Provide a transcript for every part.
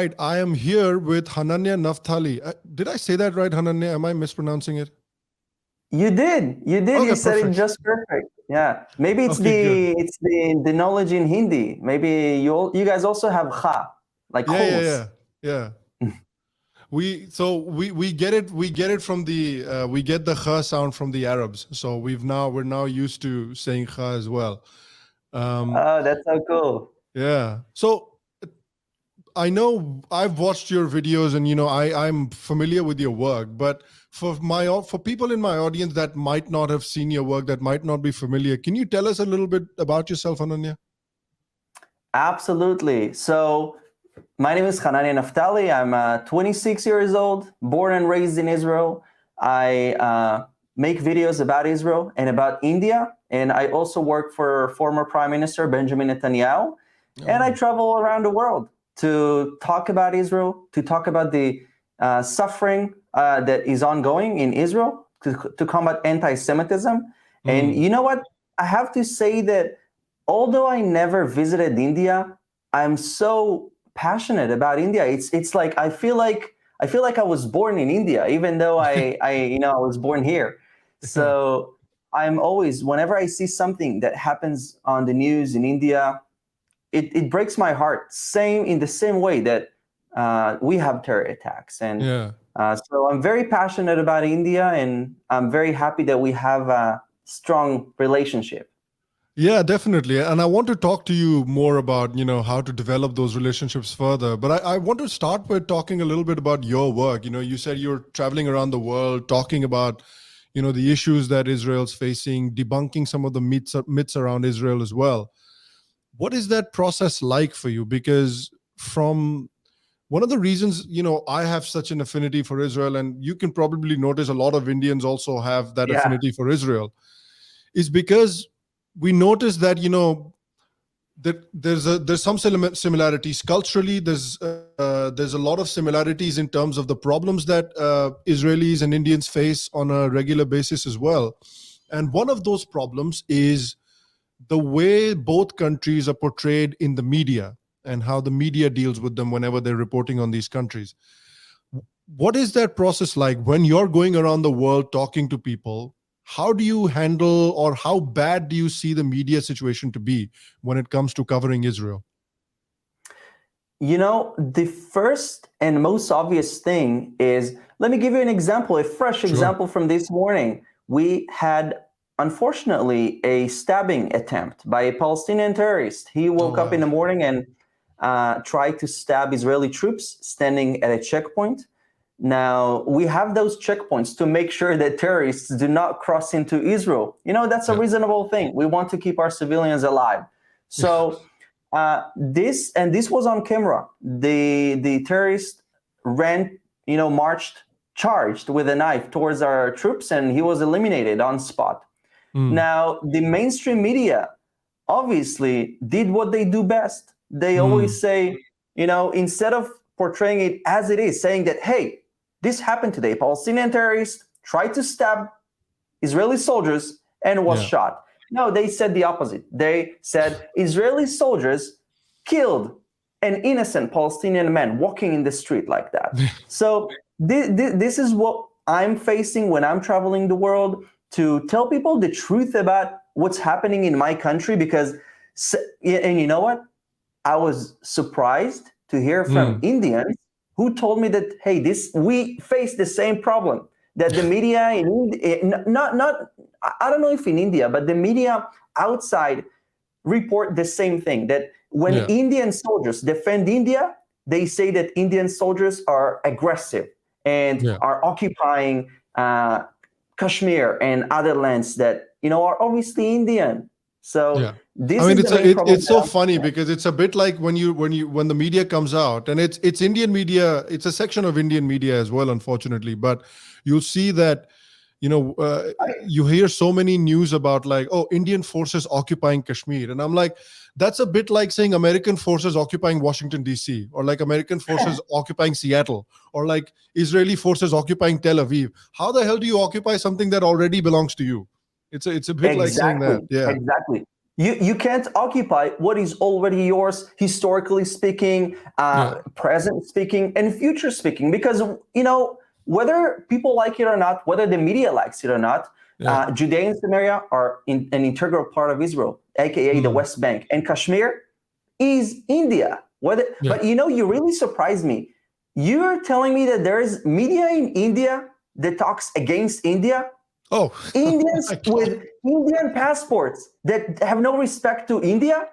right. I am here with Hananya Naftali. Did I say that right, Hananya? Am I mispronouncing it? You did. Okay, You said it perfect. just perfect. Yeah. Maybe it's Okay, good. the knowledge in Hindi. Maybe you guys also have kha, like khos. Yeah. We get it from the we get the kha sound from the Arabs. So we're now used to saying kha as well. Oh, that's so cool. Yeah. So I know I've watched your videos and I'm familiar with your work, but for people in my audience that might not have seen your work, that might not be familiar, can you tell us a little bit about yourself, Hananya? Absolutely. So my name is Hananya Naftali. I'm 26 years old, born and raised in Israel. I make videos about Israel and about India, and I also work for former Prime Minister Benjamin Netanyahu. And I travel around the world to talk about Israel, to talk about the suffering that is ongoing in Israel, to combat anti-Semitism. And you know what? I have to say that although I never visited India, I'm so passionate about India. It's like I feel like I was born in India, even though I was born here. So I'm always, whenever I see something that happens on the news in India, it breaks my heart. In the same way that we have terror attacks, and so I'm very passionate about India, and I'm very happy that we have a strong relationship. Yeah, definitely. And I want to talk to you more about, how to develop those relationships further. But I want to start with talking a little bit about your work. You said you're traveling around the world, talking about, the issues that Israel's facing, debunking some of the myths around Israel as well. What is that process like for you? Because from one of the reasons, I have such an affinity for Israel, and you can probably notice a lot of Indians also have that affinity for Israel, is because we notice that that there's some similarities culturally. There's a lot of similarities in terms of the problems that Israelis and Indians face on a regular basis as well. And one of those problems is the way both countries are portrayed in the media and how the media deals with them whenever they're reporting on these countries. What is that process like when you're going around the world talking to people? How do you handle, or how bad do you see the media situation to be when it comes to covering Israel? The first and most obvious thing is, let me give you an example, a fresh example from this morning. We had, unfortunately, a stabbing attempt by a Palestinian terrorist. He woke up in the morning and tried to stab Israeli troops standing at a checkpoint. Now, we have those checkpoints to make sure that terrorists do not cross into Israel. That's a reasonable thing. We want to keep our civilians alive. So this was on camera. The terrorist ran, marched, charged with a knife towards our troops, and he was eliminated on spot. Now, the mainstream media obviously did what they do best. They always say, instead of portraying it as it is, saying that, hey, this happened today. Palestinian terrorist tried to stab Israeli soldiers and was shot. No, they said the opposite. They said Israeli soldiers killed an innocent Palestinian man walking in the street like that. So this is what I'm facing when I'm traveling the world, to tell people the truth about what's happening in my country. Because, and you know what? I was surprised to hear from Indians who told me that, hey, we face the same problem, that the media I don't know if in India, but the media outside report the same thing, that when Indian soldiers defend India, they say that Indian soldiers are aggressive and are occupying Kashmir and other lands that, are obviously Indian. So it's so funny because it's a bit like when the media comes out, and it's Indian media, it's a section of Indian media as well, unfortunately, but you'll see that you hear so many news about like, oh, Indian forces occupying Kashmir, and I'm like, that's a bit like saying American forces occupying Washington DC, or like American forces occupying Seattle, or like Israeli forces occupying Tel Aviv. How the hell do you occupy something that already belongs to you? It's a bit like saying that. Exactly. You can't occupy what is already yours, historically speaking, present speaking, and future speaking. Because whether people like it or not, whether the media likes it or not, Judea and Samaria are an integral part of Israel, aka the West Bank, and Kashmir is India. But you really surprised me. You're telling me that there is media in India that talks against India? Oh, Indians with Indian passports that have no respect to India.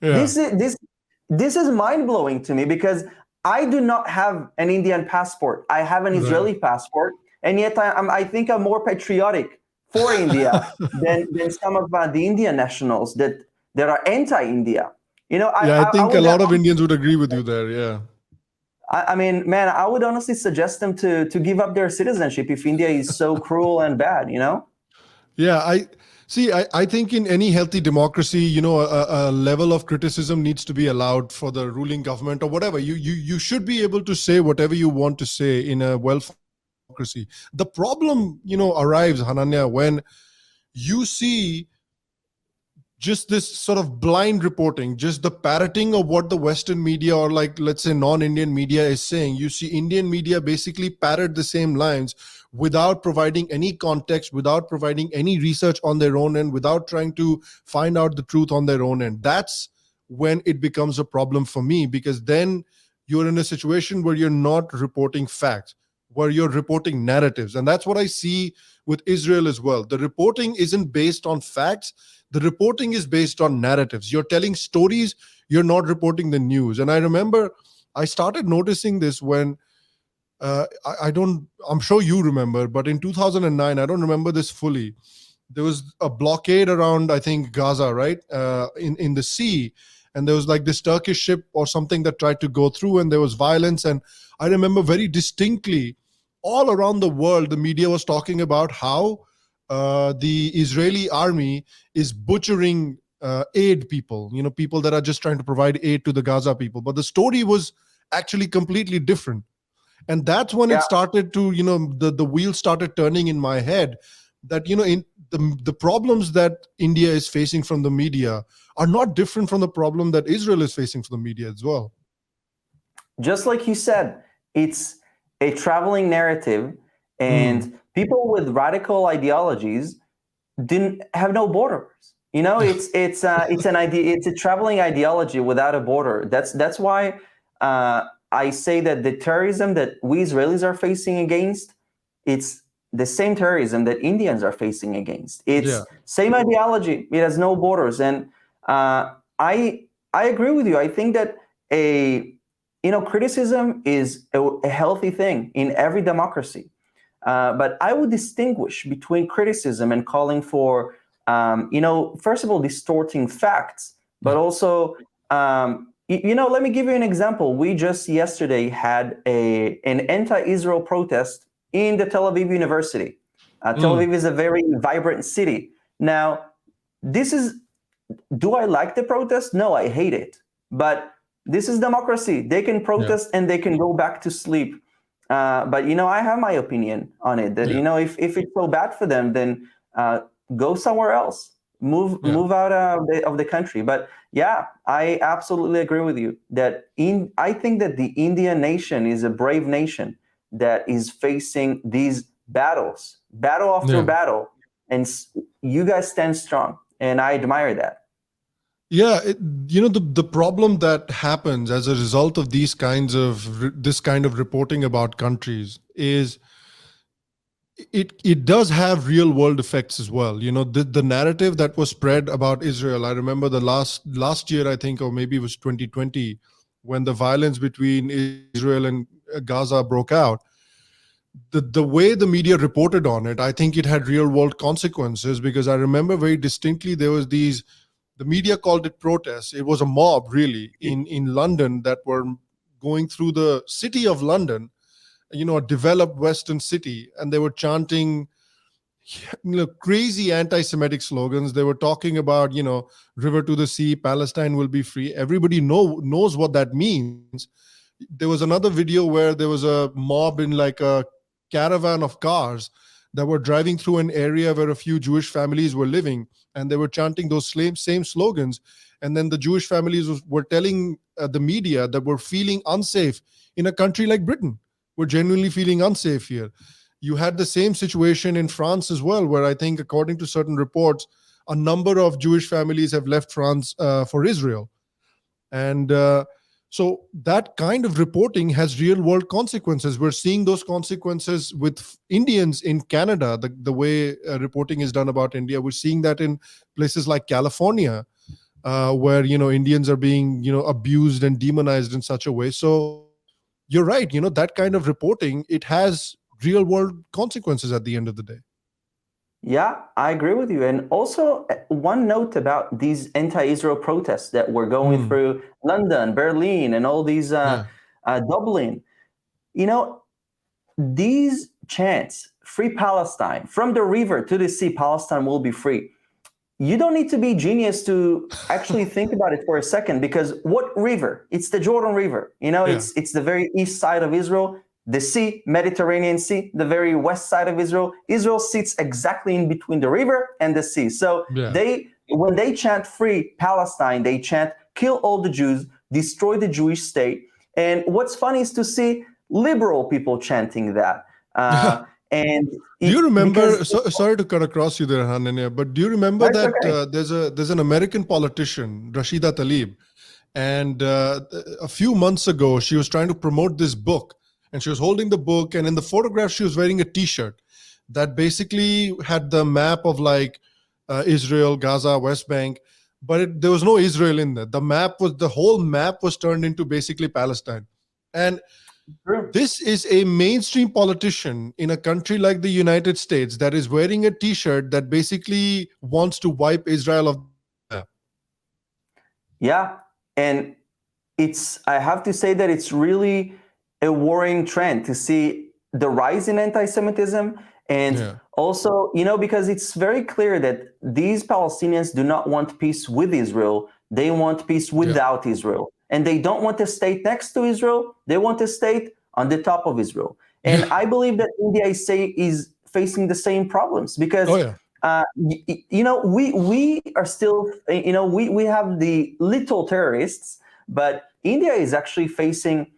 This is mind-blowing to me, because I do not have an Indian passport. I have an Israeli passport, and yet I think I'm more patriotic for India than some of the Indian nationals that are anti-India. I think a lot of Indians would agree with you there. Yeah. I mean, man, I would honestly suggest them to give up their citizenship if India is so cruel and bad, Yeah, I think in any healthy democracy, a level of criticism needs to be allowed for the ruling government or whatever. You should be able to say whatever you want to say in a well-functioning democracy. The problem, arrives, Hananya, when you see just this sort of blind reporting, just the parroting of what the Western media or, like, let's say, non-Indian media is saying. You see Indian media basically parrot the same lines without providing any context, without providing any research on their own end, without trying to find out the truth on their own end. That's when it becomes a problem for me, because then you're in a situation where you're not reporting facts, where you're reporting narratives. And that's what I see with Israel as well. The reporting isn't based on facts. The reporting is based on narratives. You're telling stories, you're not reporting the news. And I remember I started noticing this when I'm sure you remember, but in 2009, I don't remember this fully. There was a blockade around, I think, Gaza, right? In the sea. And there was like this Turkish ship or something that tried to go through, and there was violence. And I remember very distinctly, all around the world, the media was talking about how the Israeli army is butchering aid people, people that are just trying to provide aid to the Gaza people. But the story was actually completely different. And that's when it started to, the wheels started turning in my head, that, in the problems that India is facing from the media are not different from the problem that Israel is facing from the media as well. Just like you said, it's a traveling narrative, and people with radical ideologies didn't have no borders. It's an idea. It's a traveling ideology without a border. That's why I say that the terrorism that we Israelis are facing against, it's the same terrorism that Indians are facing against. It's same ideology. It has no borders. And I agree with you. I think that criticism is a healthy thing in every democracy. But I would distinguish between criticism and calling for, first of all, distorting facts, but also, let me give you an example. We just yesterday had an anti-Israel protest in the Tel Aviv University. Tel Aviv is a very vibrant city. Now, do I like the protest? No, I hate it. But this is democracy. They can protest and they can go back to sleep. But I have my opinion on it. That if it's so bad for them, then go somewhere else. Move out of the country. But I absolutely agree with you that I think that the Indian nation is a brave nation that is facing these battle after battle, and you guys stand strong, and I admire that. Yeah, the problem that happens as a result of this kind of reporting about countries is it does have real world effects as well. The narrative that was spread about Israel. I remember the last year, I think, or maybe it was 2020, when the violence between Israel and Gaza broke out. The way the media reported on it, I think it had real world consequences, because I remember very distinctly there was the media called it protests. It was a mob, really, in London that were going through the city of London, a developed Western city, and they were chanting, crazy anti-Semitic slogans. They were talking about, river to the sea, Palestine will be free. Everybody knows what that means. There was another video where there was a mob in like a caravan of cars that were driving through an area where a few Jewish families were living, and they were chanting those same slogans. And then the Jewish families were telling the media that we're feeling unsafe in a country like Britain. We're genuinely feeling unsafe here. You had the same situation in France as well, where I think, according to certain reports, a number of Jewish families have left France for Israel. And so that kind of reporting has real world consequences. We're seeing those consequences with Indians in Canada, the way reporting is done about India. We're seeing that in places like California, where, Indians are being, abused and demonized in such a way. So you're right, that kind of reporting, it has real world consequences at the end of the day. Yeah, I agree with you. And also, one note about these anti-Israel protests that were going through London, Berlin, and all these Dublin. These chants, free Palestine, from the river to the sea, Palestine will be free. You don't need to be genius to actually think about it for a second, because what river? It's the Jordan River. It's the very east side of Israel. The sea, Mediterranean Sea, the very west side of Israel. Israel sits exactly in between the river and the sea. So when they chant free Palestine, they chant kill all the Jews, destroy the Jewish state. And what's funny is to see liberal people chanting that. And do you remember? Sorry to cut across you there, Hananya, but do you remember that there's an American politician, Rashida Tlaib, and a few months ago she was trying to promote this book. And she was holding the book, and in the photograph, she was wearing a T-shirt that basically had the map of Israel, Gaza, West Bank, but there was no Israel in there. The whole map was turned into basically Palestine. And this is a mainstream politician in a country like the United States that is wearing a T-shirt that basically wants to wipe Israel off the map. Yeah, and I have to say that it's really a worrying trend to see the rise in anti-Semitism. And also, because it's very clear that these Palestinians do not want peace with Israel. They want peace without Israel. And they don't want a state next to Israel. They want a state on the top of Israel. And I believe that India is facing the same problems, because we are still, we have the little terrorists, but India is actually facing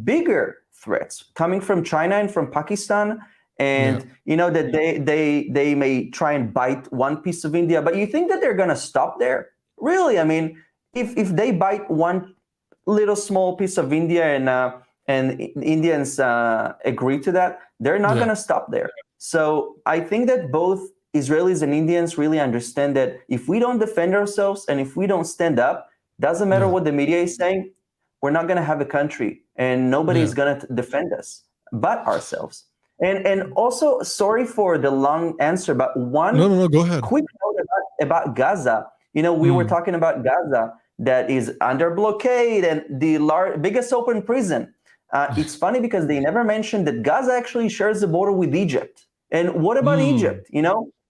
bigger threats coming from China and from Pakistan. And that they may try and bite one piece of India, but you think that they're going to stop there? Really? I mean, if they bite one little small piece of India and Indians agree to that, they're not going to stop there. So I think that both Israelis and Indians really understand that if we don't defend ourselves and if we don't stand up, doesn't matter what the media is saying, we're not going to have a country, and nobody is going to defend us but ourselves. And also, sorry for the long answer, but one go ahead. Quick note about Gaza. We were talking about Gaza that is under blockade and the biggest open prison. It's funny because they never mentioned that Gaza actually shares the border with Egypt. And what about Egypt?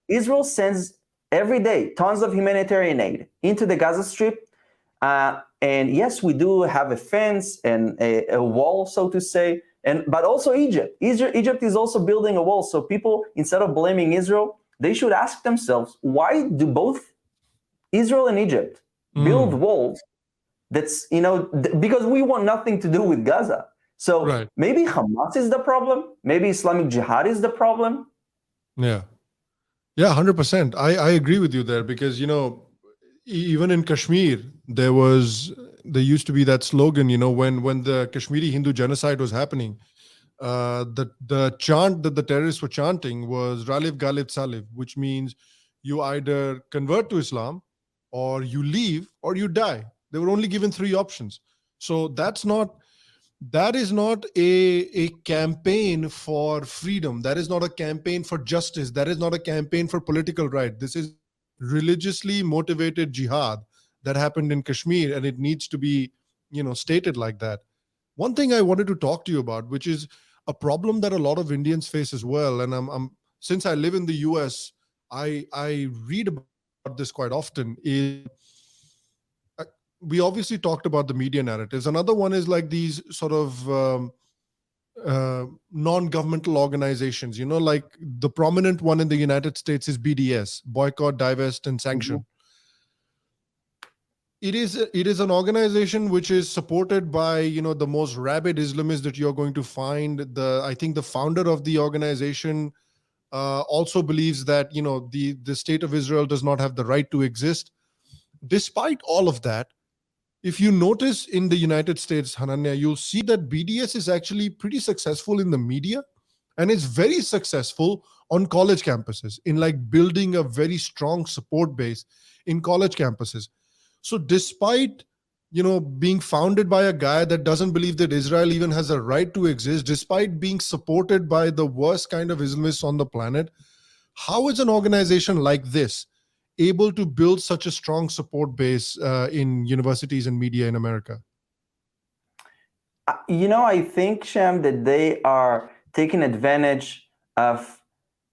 Israel sends every day tons of humanitarian aid into the Gaza Strip. And yes, we do have a fence and a wall, so to say, but also Egypt. Egypt is also building a wall. So people, instead of blaming Israel, they should ask themselves, why do both Israel and Egypt build walls? That's, because we want nothing to do with Gaza. So maybe Hamas is the problem. Maybe Islamic Jihad is the problem. Yeah, 100%. I agree with you there, because, even in Kashmir, there used to be that slogan, when the Kashmiri Hindu genocide was happening, the chant that the terrorists were chanting was Ralif Galib Salif, which means you either convert to Islam, or you leave, or you die. They were only given 3 options. So that is not a campaign for freedom. That is not a campaign for justice. That is not a campaign for political right. This is religiously motivated jihad that happened in Kashmir, and it needs to be, stated like that. One thing I wanted to talk to you about, which is a problem that a lot of Indians face as well, and since I live in the US, I read about this quite often, is we obviously talked about the media narratives. Another one is like these sort of non-governmental organizations, like the prominent one in the United States is BDS, boycott, divest, and sanction. It is an organization which is supported by the most rabid Islamists that you're going to find. I think the founder of the organization also believes that the state of Israel does not have the right to exist. Despite all of that, if you notice in the United States, Hananya, you'll see that BDS is actually pretty successful in the media, and it's very successful on college campuses in like building a very strong support base in college campuses. So despite being founded by a guy that doesn't believe that Israel even has a right to exist, despite being supported by the worst kind of Islamists on the planet, how is an organization like this able to build such a strong support base in universities and media in America? I think, Sham, that they are taking advantage of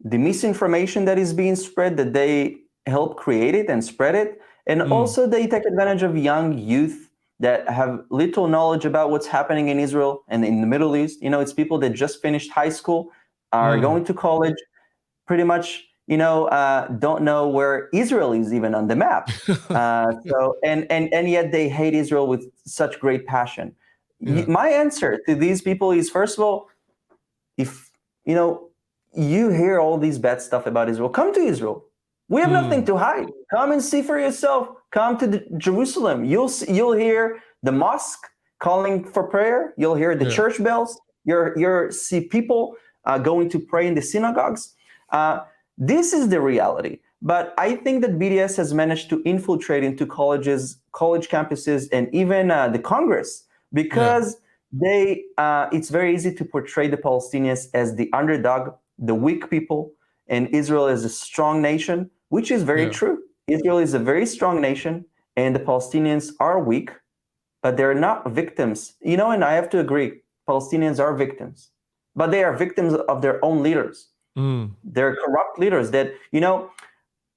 the misinformation that is being spread, that they help create it and spread it. And also they take advantage of young youth that have little knowledge about what's happening in Israel and in the Middle East. It's people that just finished high school, are going to college, pretty much, don't know where Israel is even on the map. And yet they hate Israel with such great passion. Yeah. My answer to these people is, first of all, if you hear all these bad stuff about Israel, come to Israel. We have nothing to hide. Come and see for yourself. Come to Jerusalem. You'll hear the mosque calling for prayer. You'll hear the church bells. You'll see people going to pray in the synagogues. This is the reality. But I think that BDS has managed to infiltrate into colleges, college campuses, and even the Congress, because it's very easy to portray the Palestinians as the underdog, the weak people, and Israel as a strong nation, which is very true. Israel is a very strong nation, and the Palestinians are weak, but they're not victims. And I have to agree, Palestinians are victims, but they are victims of their own leaders. They're corrupt leaders that,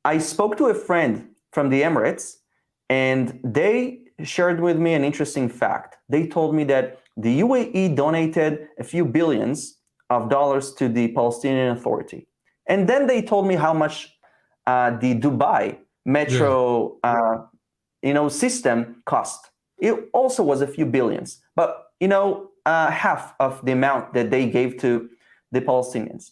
I spoke to a friend from the Emirates, and they shared with me an interesting fact. They told me that the UAE donated a few billions of dollars to the Palestinian Authority. And then they told me how much the Dubai metro system cost. It also was a few billions, but half of the amount that they gave to the Palestinians.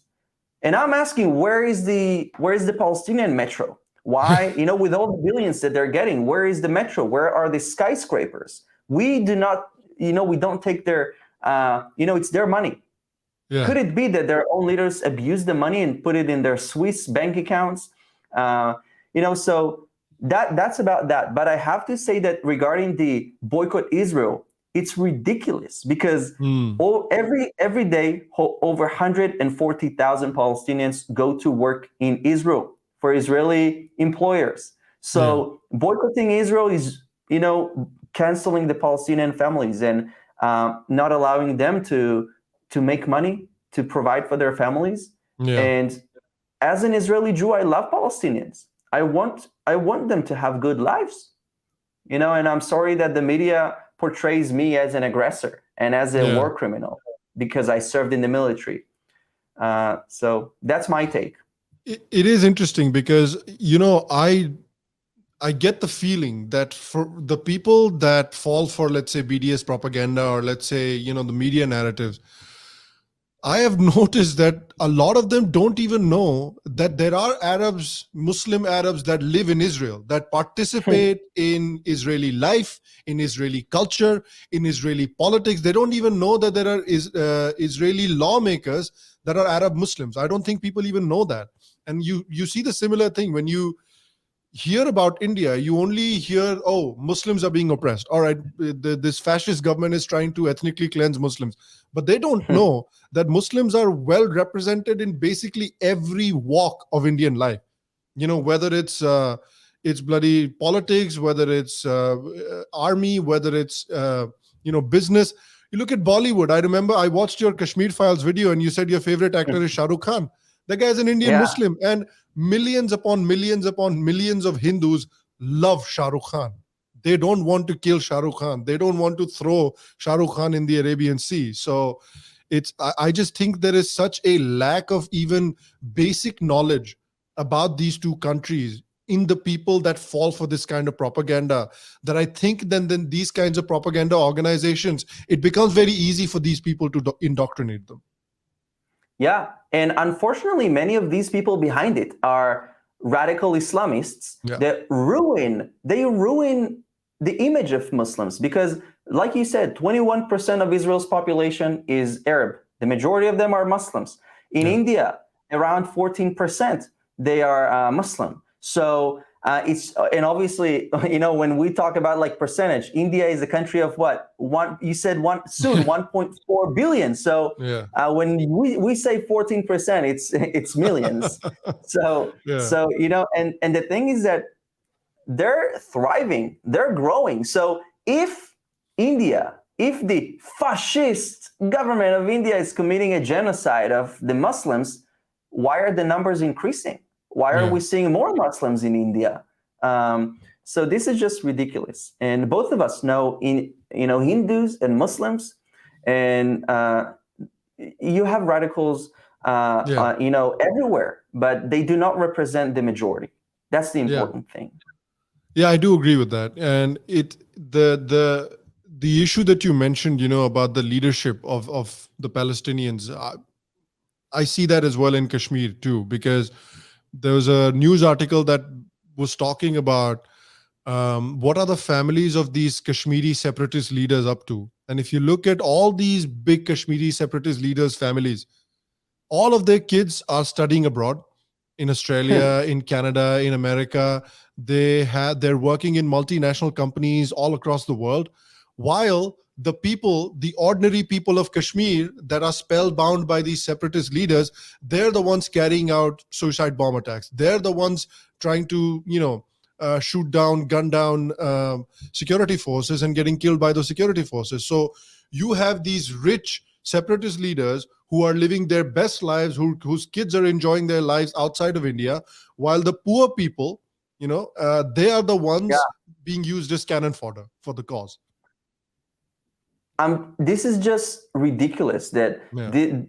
And I'm asking, where is the Palestinian metro? Why, with all the billions that they're getting, where is the metro? Where are the skyscrapers? We do not, we don't take their, it's their money. Yeah. Could it be that their own leaders abuse the money and put it in their Swiss bank accounts? So that's about that. But I have to say that regarding the boycott Israel, it's ridiculous because every day over 140,000 Palestinians go to work in Israel for Israeli employers. So boycotting Israel is, canceling the Palestinian families and not allowing them to make money, to provide for their families. And as an Israeli Jew, I love Palestinians. I want them to have good lives, and I'm sorry that the media portrays me as an aggressor and as a war criminal because I served in the military. So that's my take. It is interesting because, I get the feeling that for the people that fall for, let's say, BDS propaganda or let's say, the media narratives, I have noticed that a lot of them don't even know that there are Arabs, Muslim Arabs that live in Israel, that participate in Israeli life, in Israeli culture, in Israeli politics. They don't even know that there are Israeli lawmakers that are Arab Muslims. I don't think people even know that. And you see the similar thing when you hear about India, you only hear, Muslims are being oppressed. All right, this fascist government is trying to ethnically cleanse Muslims. But they don't know that Muslims are well represented in basically every walk of Indian life. Whether it's bloody politics, whether it's army, whether it's, business. You look at Bollywood. I remember I watched your Kashmir Files video and you said your favorite actor is Shah Rukh Khan. That guy is an Indian Muslim, and millions upon millions upon millions of Hindus love Shah Rukh Khan. They don't want to kill Shah Rukh Khan. They don't want to throw Shah Rukh Khan in the Arabian Sea. So I just think there is such a lack of even basic knowledge about these two countries in the people that fall for this kind of propaganda, that I think then these kinds of propaganda organizations, it becomes very easy for these people to indoctrinate them. Yeah, and unfortunately, many of these people behind it are radical Islamists that ruin the image of Muslims, because, like you said, 21% of Israel's population is Arab. The majority of them are Muslims. In India, around 14% they are Muslim. So and obviously, when we talk about like percentage, India is a country of what? You said 1.4 billion. So when we say 14%, it's millions. So and the thing is that they're thriving, they're growing. So if the fascist government of India is committing a genocide of the Muslims, why are the numbers increasing? Why are we seeing more Muslims in India? So this is just ridiculous. And both of us know, Hindus and Muslims, and you have radicals, everywhere, but they do not represent the majority. That's the important thing. Yeah, I do agree with that. And the issue that you mentioned, about the leadership of the Palestinians, I see that as well in Kashmir too, because there was a news article that was talking about what are the families of these Kashmiri separatist leaders up to. And if you look at all these big Kashmiri separatist leaders' families, all of their kids are studying abroad in Australia, in Canada, in America. They're working in multinational companies all across the world, while the ordinary people of Kashmir that are spellbound by these separatist leaders, they're the ones carrying out suicide bomb attacks. They're the ones trying to, shoot down, gun down security forces and getting killed by those security forces. So you have these rich separatist leaders who are living their best lives, whose kids are enjoying their lives outside of India, while the poor people, they are the ones being used as cannon fodder for the cause. This is just ridiculous that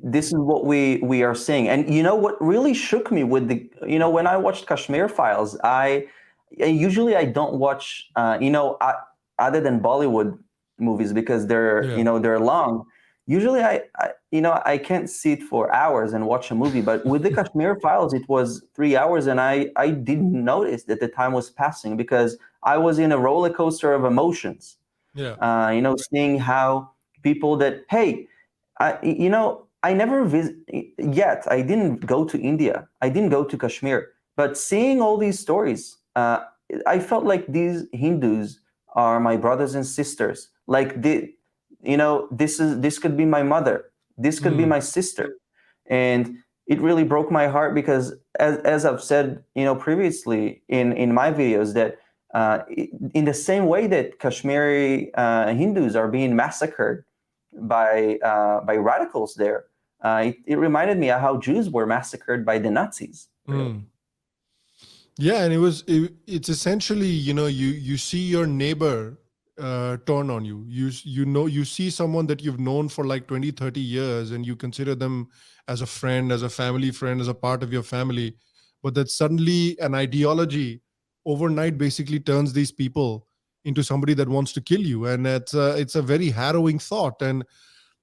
this is what we are seeing. And what really shook me with when I watched Kashmir Files, I usually don't watch other than Bollywood movies, because they're long. Usually I can't sit for hours and watch a movie, but with the Kashmir Files, it was 3 hours, and I didn't notice that the time was passing, because I was in a roller coaster of emotions. Seeing how people that, hey, I never visit yet. I didn't go to India. I didn't go to Kashmir. But seeing all these stories, I felt like these Hindus are my brothers and sisters. Like this could be my mother. This could be my sister. And it really broke my heart, because as I've said, previously in my videos, that in the same way that Kashmiri Hindus are being massacred by radicals there, it reminded me of how Jews were massacred by the Nazis. Really. Yeah, and it's essentially, you see your neighbor turn on you. You see someone that you've known for like 20, 30 years, and you consider them as a friend, as a family friend, as a part of your family. But that suddenly an ideology overnight basically turns these people into somebody that wants to kill you. And it's a very harrowing thought. And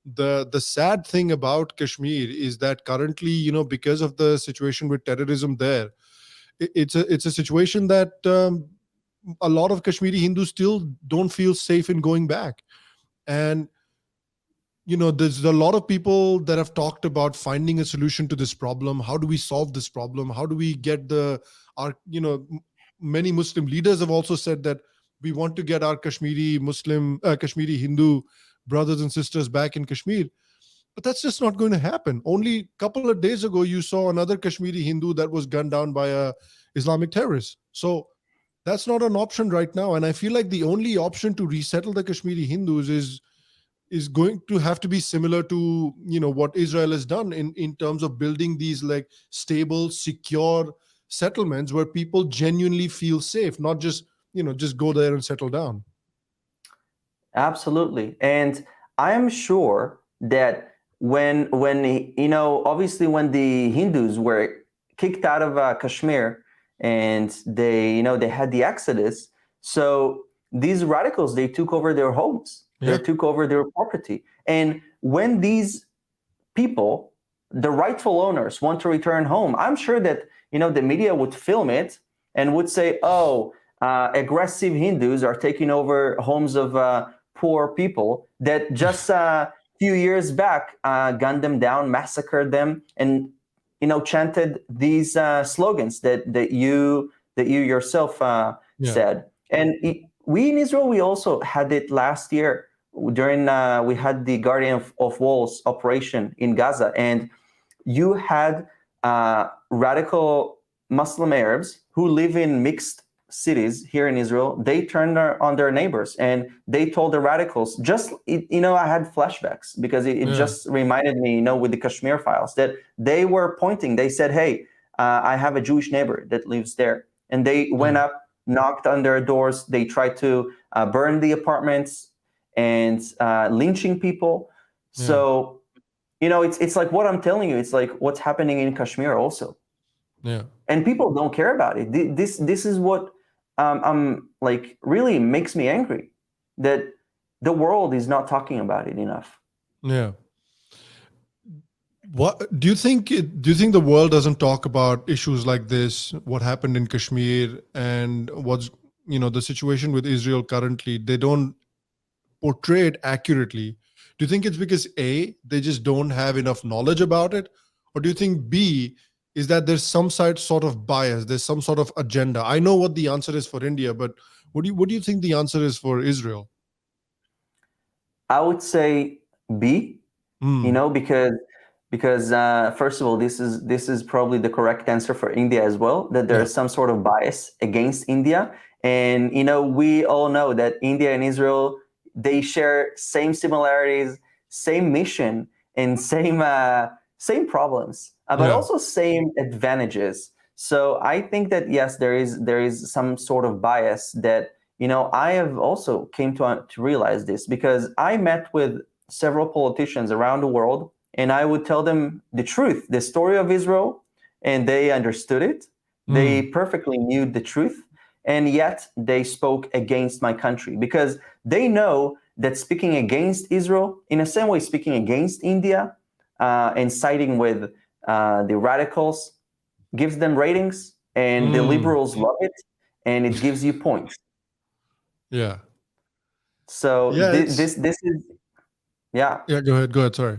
the sad thing about Kashmir is that currently, because of the situation with terrorism there, it's a situation that a lot of Kashmiri Hindus still don't feel safe in going back. And there's a lot of people that have talked about finding a solution to this problem. How do we solve this problem? How do we get many Muslim leaders have also said that we want to get our Kashmiri Hindu brothers and sisters back in Kashmir. But that's just not going to happen. Only a couple of days ago, you saw another Kashmiri Hindu that was gunned down by a Islamic terrorist. So that's not an option right now. And I feel like the only option to resettle the Kashmiri Hindus is going to have to be similar to what Israel has done in terms of building these like stable, secure settlements where people genuinely feel safe, not just just go there and settle down. Absolutely. And I am sure that obviously when the Hindus were kicked out of Kashmir and they had the exodus, so these radicals, they took over their homes, they took over their property. And when these people, the rightful owners, want to return home, I'm sure that the media would film it and would say, oh, aggressive Hindus are taking over homes of poor people that just few years back gunned them down, massacred them, and chanted these slogans that you yourself said. And we in Israel, we also had it last year during we had the Guardian of Walls operation in Gaza, and you had radical Muslim Arabs who live in mixed cities here in Israel. They turned on their neighbors and they told the radicals, just, I had flashbacks because it just reminded me, with the Kashmir Files, that they were pointing, they said, hey, I have a Jewish neighbor that lives there. And they went up, knocked on their doors. They tried to burn the apartments and lynching people. So, it's like what I'm telling you, it's like what's happening in Kashmir also. Yeah. And people don't care about it. This is what like really makes me angry, that the world is not talking about it enough. Yeah. What do you think? Do you think the world doesn't talk about issues like this? What happened in Kashmir and what's the situation with Israel currently? They don't portray it accurately. Do you think it's because A, they just don't have enough knowledge about it, or do you think B is that there's some sort of bias, there's some sort of agenda? I know what the answer is for India, but what do you think the answer is for Israel? I would say B, because first of all, this is probably the correct answer for India as well, that there is some sort of bias against India. And we all know that India and Israel, they share same similarities, same mission, and same problems, but also same advantages. So I think that yes, there is some sort of bias that I have also came to realize this, because I met with several politicians around the world, and I would tell them the truth, the story of Israel, and they understood it. They perfectly knew the truth, and yet they spoke against my country, because they know that speaking against Israel, in the same way speaking against India and siding with the radicals, gives them ratings, and the liberals love it, and it gives you points. Yeah. So this is Yeah, go ahead. Sorry.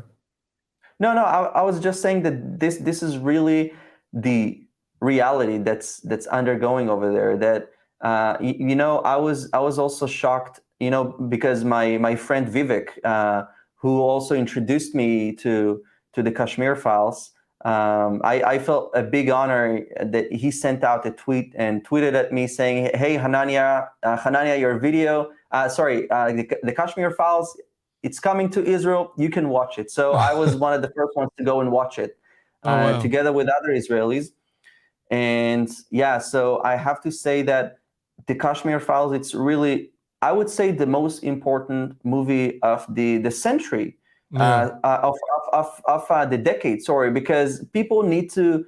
No, I was just saying that this is really the reality that's undergoing over there. That I was also shocked, because my friend Vivek, who also introduced me to the Kashmir Files, I felt a big honor that he sent out a tweet and tweeted at me saying, "Hey, Hananya, your video, the Kashmir Files, it's coming to Israel. You can watch it." So I was one of the first ones to go and watch it, together with other Israelis. And so I have to say that the Kashmir Files, it's really, I would say, the most important movie of the century, of the decade. Sorry, because people need to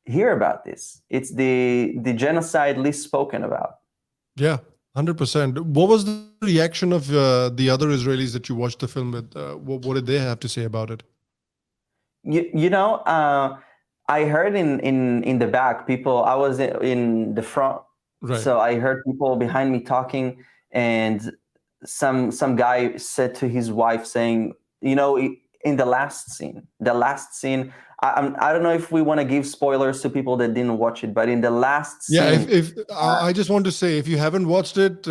hear about this. It's the genocide least spoken about. Yeah. 100%. What was the reaction of the other Israelis that you watched the film with? What did they have to say about it? I heard in the back people. I was in the front, so I heard people behind me talking, and some guy said to his wife, saying, in the last scene. I don't know if we want to give spoilers to people that didn't watch it, but in the last scene. Yeah, if I just want to say, if you haven't watched it,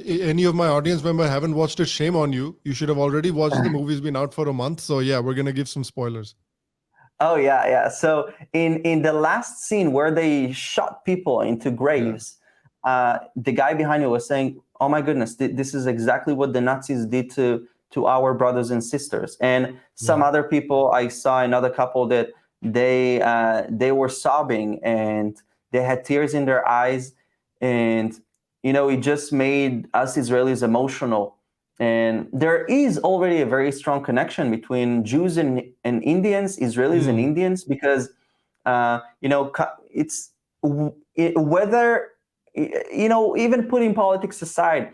any of my audience member haven't watched it, shame on you. You should have already watched it. The movie's been out for a month. So yeah, we're going to give some spoilers. Oh, yeah. So in the last scene where they shot people into graves, the guy behind me was saying, oh my goodness, this is exactly what the Nazis did to our brothers and sisters. And some other people, I saw another couple that they were sobbing and they had tears in their eyes. And, it just made us Israelis emotional And there is already a very strong connection between Jews and Indians, Israelis and Indians, because it's whether even putting politics aside,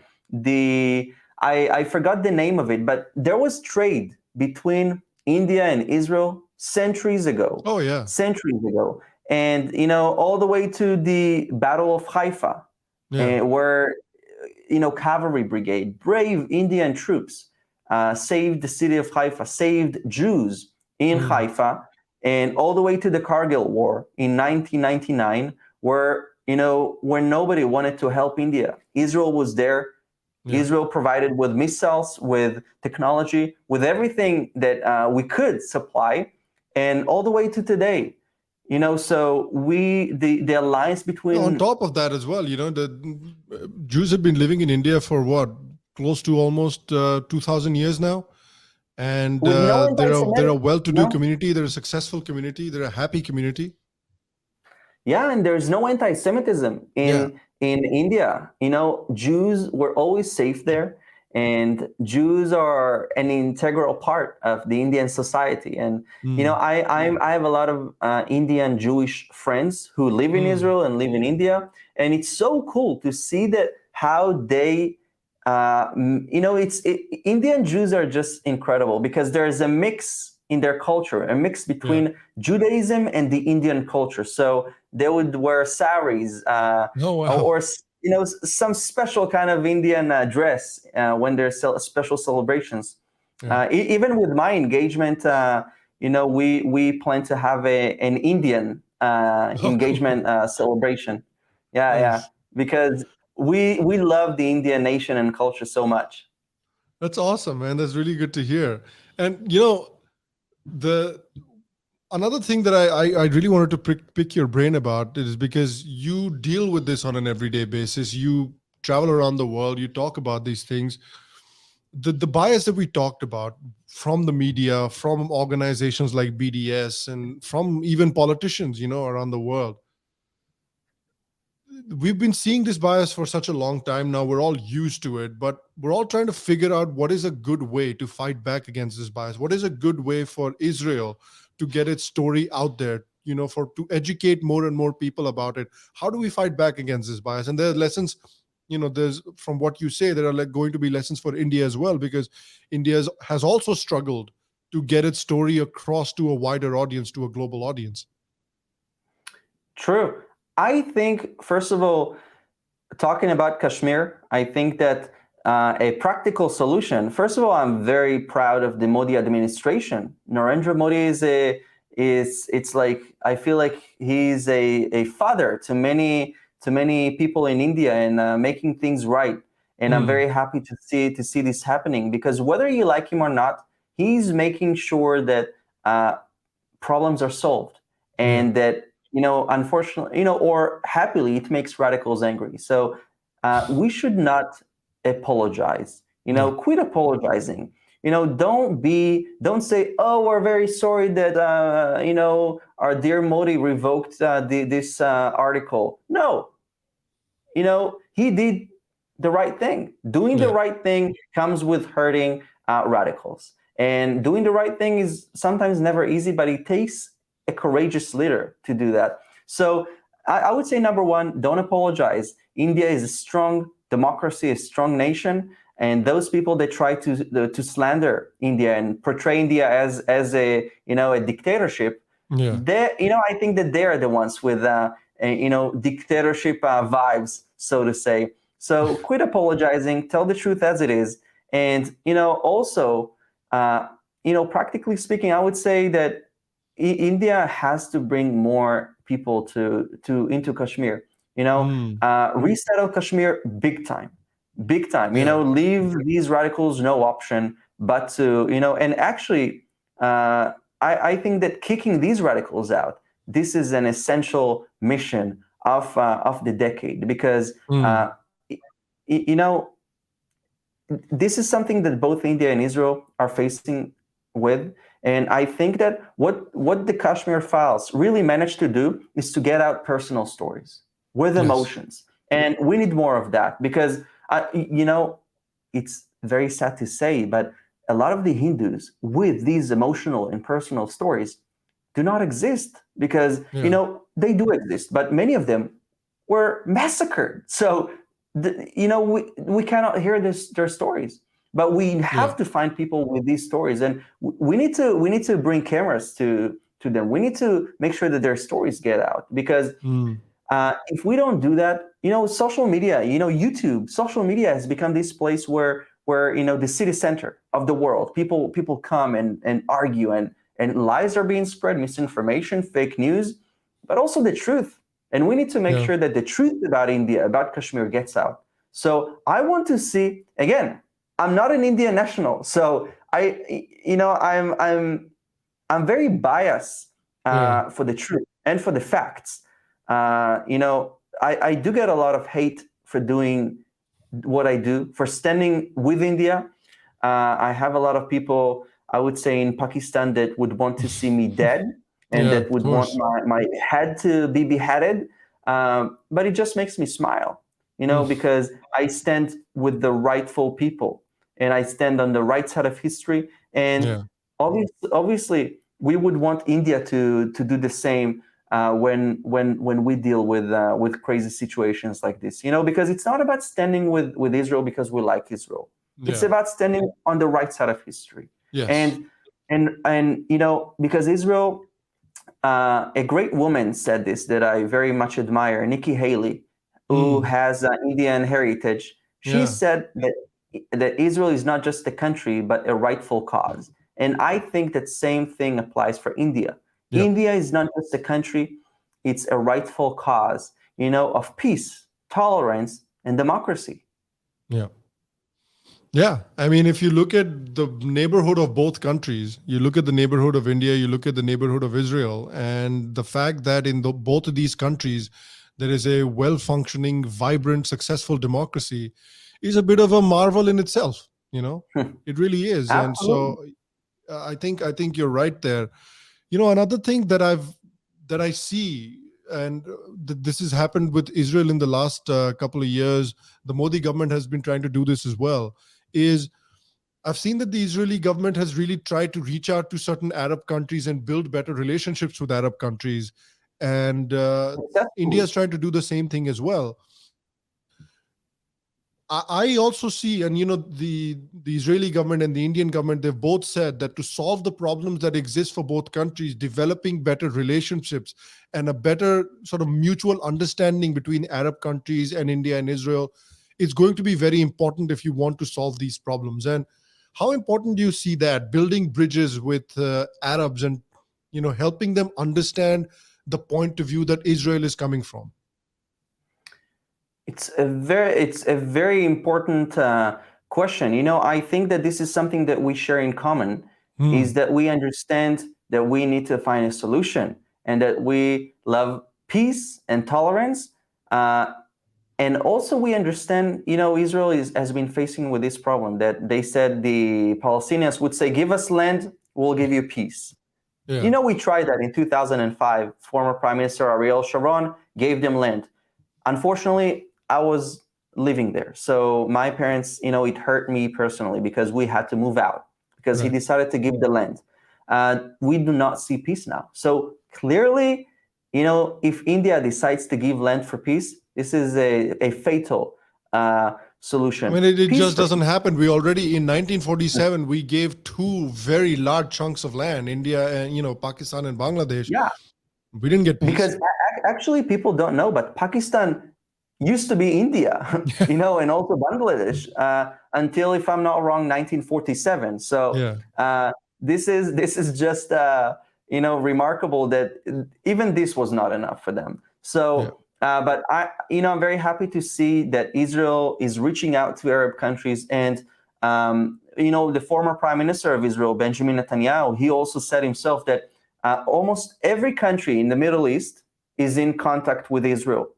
I forgot the name of it, but there was trade between India and Israel centuries ago. Oh yeah, centuries ago, and all the way to the Battle of Haifa, where cavalry brigade, brave Indian troops, saved the city of Haifa, saved Jews in Haifa, and all the way to the Kargil War in 1999, where nobody wanted to help India. Israel was there. Yeah. Israel provided with missiles, with technology, with everything that we could supply, and all the way to today. So the alliance between... On top of that as well, the Jews have been living in India for what, close to almost 2,000 years now, and they're a well-to-do community, they're a successful community, they're a happy community. Yeah, and there's no anti-Semitism in India. Jews were always safe there, and Jews are an integral part of the Indian society. And I have a lot of Indian Jewish friends who live in Israel and live in India, and it's so cool to see that how they Indian Jews are just incredible, because there's a mix in their culture, a mix between Judaism and the Indian culture. So they would wear saris, or some special kind of Indian dress when there's special celebrations. Even with my engagement, we plan to have an Indian engagement celebration. Because we love the Indian nation and culture so much. That's awesome, man. That's really good to hear. And another thing that I really wanted to pick your brain about is because you deal with this on an everyday basis. You travel around the world, you talk about these things. The bias that we talked about from the media, from organizations like BDS, and from even politicians, around the world. We've been seeing this bias for such a long time now. We're all used to it, but we're all trying to figure out what is a good way to fight back against this bias. What is a good way for Israel to get its story out there, to educate more and more people about it? How do we fight back against this bias? And there are lessons, there's, from what you say, there are going to be lessons for India as well, because India has also struggled to get its story across to a wider audience, to a global audience. True. I think, first of all, talking about Kashmir, I think that a practical solution, first of all, I'm very proud of the Modi administration. Narendra Modi it's like, I feel like he's a father to many people in India, and making things right. And I'm very happy to see this happening, because whether you like him or not, he's making sure that problems are solved, and that, unfortunately, or happily, it makes radicals angry. So we should not apologize. Quit apologizing. Don't say, oh, we're very sorry that our dear Modi revoked this article. No, he did the right thing. Doing the right thing comes with hurting radicals, and doing the right thing is sometimes never easy, but it takes a courageous leader to do that. So I would say, number one, don't apologize. India is a strong democracy, a strong nation, and those people that try to slander India and portray India as a a dictatorship, I think that they are the ones with dictatorship vibes, so to say. So quit apologizing, tell the truth as it is, and also practically speaking, I would say that India has to bring more people into Kashmir. Resettle Kashmir big time. Leave these radicals no option but to and actually, I think that kicking these radicals out, this is an essential mission of the decade, because this is something that both India and Israel are facing with. And I think that what the Kashmir Files really managed to do is to get out personal stories with emotions. And we need more of that, because, it's very sad to say, but a lot of the Hindus with these emotional and personal stories do not exist because, they do exist, but many of them were massacred. So, we cannot hear their stories, but we have to find people with these stories, and we need to bring cameras to them. We need to make sure that their stories get out, because if we don't do that, social media, YouTube, social media has become this place where the city center of the world, people come and argue, and lies are being spread, misinformation, fake news, but also the truth. And we need to make sure that the truth about India, about Kashmir, gets out. So I want to see, again, I'm not an Indian national, so I'm very biased for the truth and for the facts. I do get a lot of hate for doing what I do, for standing with India. I have a lot of people, I would say, in Pakistan that would want to see me dead, and that would want my head to be beheaded. But it just makes me smile, because I stand with the rightful people, and I stand on the right side of history. And obviously, we would want India to do the same when we deal with crazy situations like this, because it's not about standing with Israel because we like Israel. It's about standing on the right side of history. And because Israel, a great woman said this that I very much admire, Nikki Haley, who has Indian heritage. She said that Israel is not just a country, but a rightful cause. And I think that same thing applies for India. India is not just a country, it's a rightful cause, of peace, tolerance, and democracy. Yeah. I mean, if you look at the neighborhood of both countries, you look at the neighborhood of India, you look at the neighborhood of Israel, and the fact that in both of these countries, there is a well-functioning, vibrant, successful democracy is a bit of a marvel in itself. It really is. And so I think you're right there. Another thing that I see, and this has happened with Israel in the last couple of years, the Modi government has been trying to do this as well, is I've seen that the Israeli government has really tried to reach out to certain Arab countries and build better relationships with Arab countries. And India is trying to do the same thing as well. I also see, and the Israeli government and the Indian government, they've both said that to solve the problems that exist for both countries, developing better relationships and a better sort of mutual understanding between Arab countries and India and Israel is going to be very important if you want to solve these problems. And how important do you see that, building bridges with Arabs and helping them understand the point of view that Israel is coming from? It's a very important question. I think that this is something that we share in common, is that we understand that we need to find a solution, and that we love peace and tolerance. And also we understand, Israel has been facing with this problem that they said the Palestinians would say, give us land, we'll give you peace. We tried that in 2005. Former Prime Minister Ariel Sharon gave them land. Unfortunately, I was living there. So my parents, it hurt me personally because we had to move out because he decided to give the land. We do not see peace now. So clearly, if India decides to give land for peace, this is a fatal solution. I mean, it just doesn't happen. We already, in 1947, we gave two very large chunks of land, India and, Pakistan and Bangladesh. Yeah. We didn't get peace. Because actually people don't know, but Pakistan used to be India, and also Bangladesh until, if I'm not wrong, 1947. So this is just remarkable that even this was not enough for them. So, but I'm very happy to see that Israel is reaching out to Arab countries, and the former Prime Minister of Israel, Benjamin Netanyahu, he also said himself that almost every country in the Middle East is in contact with Israel.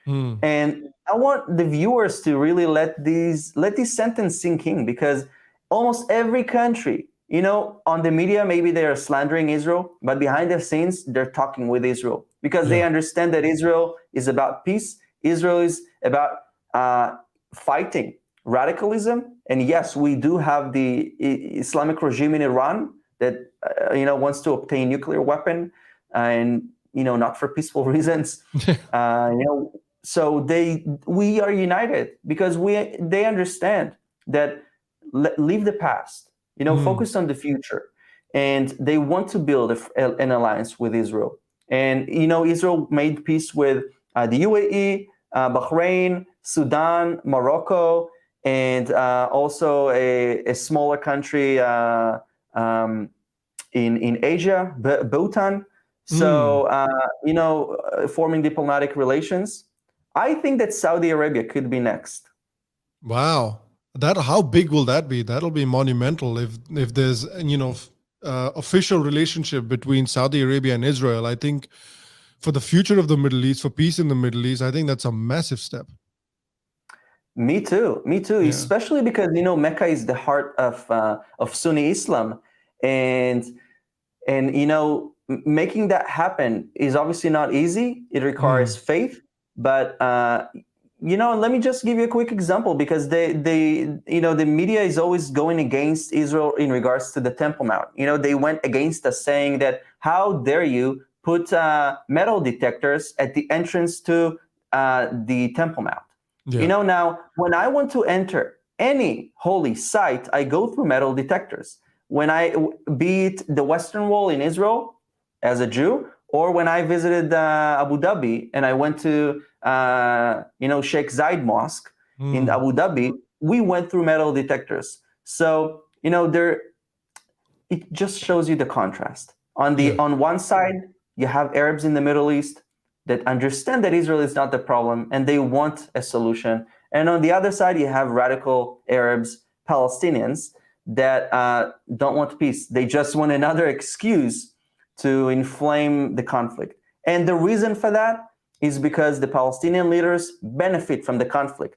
And I want the viewers to really let this sentence sink in, because almost every country, on the media, maybe they are slandering Israel, but behind the scenes, they're talking with Israel because they understand that Israel is about peace. Israel is about fighting radicalism. And yes, we do have the Islamic regime in Iran that wants to obtain nuclear weapon, and not for peaceful reasons. So we are united because they understand that leave the past, focus on the future, and they want to build an alliance with Israel. And Israel made peace with the UAE, Bahrain, Sudan, Morocco, and also a smaller country in Asia, Bhutan. So forming diplomatic relations. I think that Saudi Arabia could be next. Wow, how big will that be? That'll be monumental if there's official relationship between Saudi Arabia and Israel. I think for the future of the Middle East, for peace in the Middle East, I think that's a massive step. Me too. Yeah. Especially because Mecca is the heart of Sunni Islam, and making that happen is obviously not easy. It requires faith, but let me just give you a quick example, because the media is always going against Israel in regards to the Temple Mount. They went against us, saying that how dare you put metal detectors at the entrance to the Temple Mount. Yeah. Now when I want to enter any holy site, I go through metal detectors. When be it the Western Wall in Israel as a Jew, or when I visited Abu Dhabi and I went to Sheikh Zayed Mosque in Abu Dhabi, we went through metal detectors. So it just shows you the contrast. On one side, you have Arabs in the Middle East that understand that Israel is not the problem and they want a solution. And on the other side, you have radical Arabs, Palestinians, that don't want peace. They just want another excuse to inflame the conflict. And the reason for that is because the Palestinian leaders benefit from the conflict.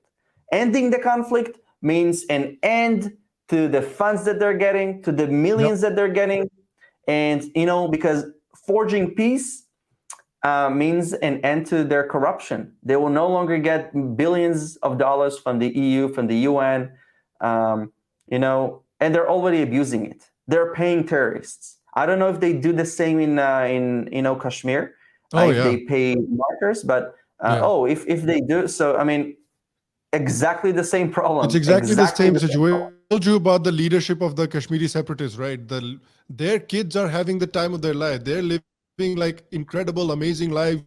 Ending the conflict means an end to the funds that they're getting, to the millions that they're getting. And, because forging peace means an end to their corruption. They will no longer get billions of dollars from the EU, from the UN, and they're already abusing it. They're paying terrorists. I don't know if they do the same in Kashmir. They pay markers, but if they do, so I mean, exactly the same problem. It's exactly the same situation. I told you about the leadership of the Kashmiri Separatists, right? Their kids are having the time of their life. They're living like incredible, amazing lives,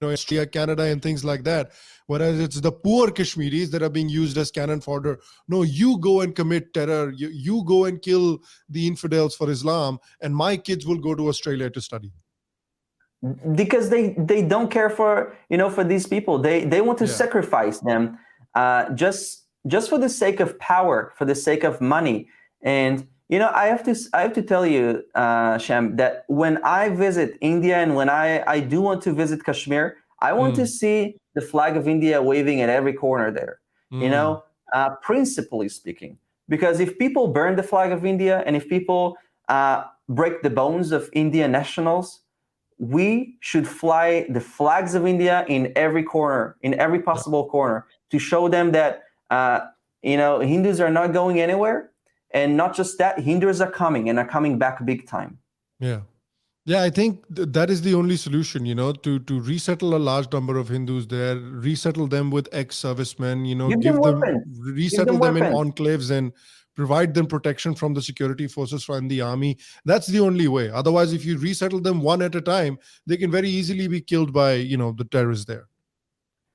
Australia, Canada, and things like that. Whereas it's the poor Kashmiris that are being used as cannon fodder. No, you go and commit terror. You go and kill the infidels for Islam, and my kids will go to Australia to study. Because they don't care for these people. They want to sacrifice them just for the sake of power, for the sake of money. And I have to tell you, Sham, that when I visit India and when I do want to visit Kashmir, I want to see the flag of India waving at every corner there. Principally speaking, because if people burn the flag of India and if people break the bones of Indian nationals, we should fly the flags of India in every corner, in every possible corner, to show them that Hindus are not going anywhere. And not just that, Hindus are coming and are coming back big time. Yeah, I think that is the only solution, to resettle a large number of Hindus there, resettle them with ex-servicemen, resettle them in enclaves and provide them protection from the security forces from the army. That's the only way. Otherwise, if you resettle them one at a time, they can very easily be killed by, the terrorists there.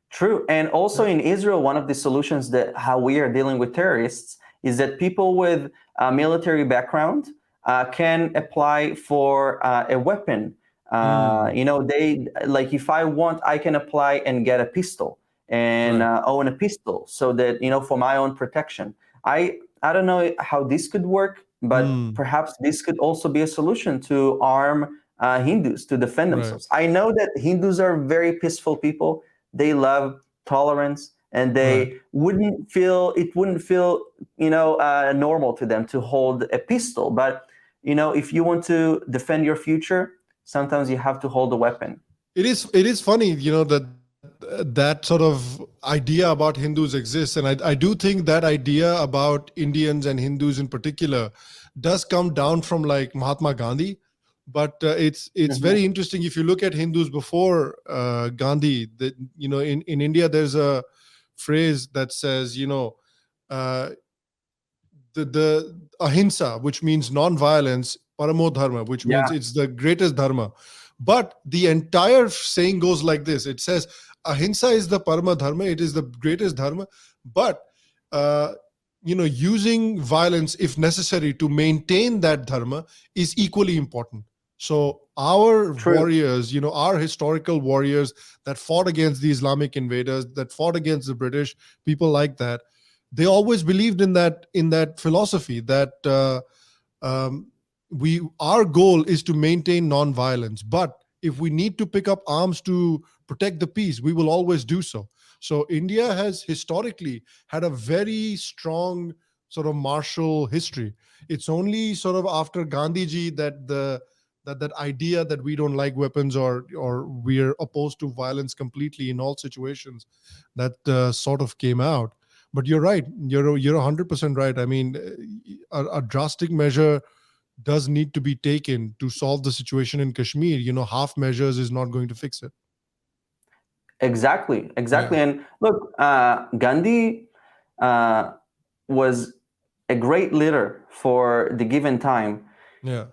True. And also in Israel, one of the solutions that how we are dealing with terrorists is that people with a military background can apply for a weapon. They if I want, I can apply and get a pistol and own a pistol so that, for my own protection. I don't know how this could work, but perhaps this could also be a solution to arm Hindus to defend themselves. I know that Hindus are very peaceful people. They love tolerance, and they wouldn't feel normal to them to hold a pistol. But if you want to defend your future, sometimes you have to hold a weapon. It is funny, that that sort of idea about Hindus exists. And I do think that idea about Indians and Hindus in particular does come down from like Mahatma Gandhi. But it's Mhm. very interesting if you look at Hindus before Gandhi. That in India there's a phrase that says uh, the ahimsa, which means non-violence, paramo dharma, which means Yeah, it's the greatest dharma. But the entire saying goes like this: it says ahimsa is the parama dharma, it is the greatest dharma, but uh, using violence if necessary to maintain that dharma is equally important. So our true. warriors, our historical warriors that fought against the Islamic invaders, that fought against the British, people like that, they always believed in that philosophy that um, we our goal is to maintain non-violence, but if we need to pick up arms to protect the peace, we will always do so. So India has historically had a very strong sort of martial history. It's only sort of after Gandhiji that that idea that we don't like weapons, or we're opposed to violence completely in all situations, that sort of came out. But you're right. You're 100% right. I mean, a drastic measure does need to be taken to solve the situation in Kashmir. Half measures is not going to fix it. Exactly, Yeah. exactly. And look, Gandhi uh, was a great leader for the given time, Yeah.